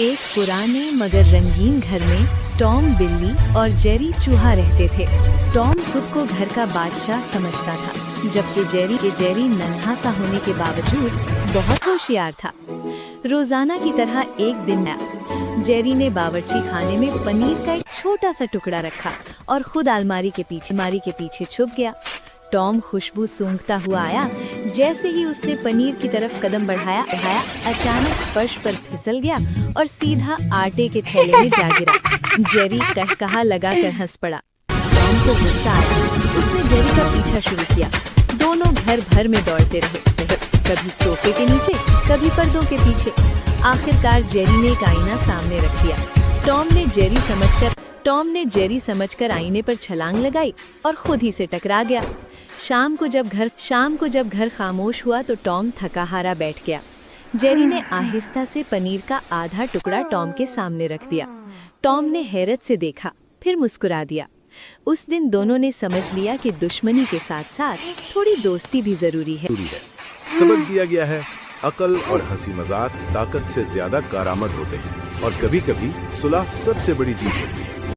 एक पुराने मगर रंगीन घर में टॉम बिल्ली और जेरी चूहा रहते थे। टॉम खुद को घर का बादशाह समझता था, जबकि जेरी नन्हा सा होने के बावजूद बहुत होशियार था। रोजाना की तरह एक दिन आया। जेरी ने बावर्ची खाने में पनीर का एक छोटा सा टुकड़ा रखा और खुद अलमारी के पीछे छुप गया। टॉम खुशबू सूंघता हुआ आया। जैसे ही उसने पनीर की तरफ कदम बढ़ाया, अचानक फर्श पर फिसल गया और सीधा आटे के थैले में जा गिरा। जेरी कहकहा लगाकर हंस पड़ा। टॉम को गुस्सा आया। उसने जेरी का पीछा शुरू किया। दोनों घर भर में दौड़ते रहे, कभी सोफे के नीचे, कभी पर्दों के पीछे। आखिरकार जेरी ने एक आईना सामने रख दिया। टॉम ने जेरी समझकर आईने पर छलांग लगाई और खुद ही से टकरा गया। शाम को जब घर खामोश हुआ तो टॉम थका हारा बैठ गया। जेरी ने आहिस्ता से पनीर का आधा टुकड़ा टॉम के सामने रख दिया। टॉम ने हैरत से देखा, फिर मुस्कुरा दिया। उस दिन दोनों ने समझ लिया कि दुश्मनी के साथ साथ थोड़ी दोस्ती भी जरूरी है। सबक दिया गया है, अकल और हंसी मजाक ताकत से ज्यादा कारआमद होते हैं और कभी-कभी सुलह सबसे बड़ी जीत होती है।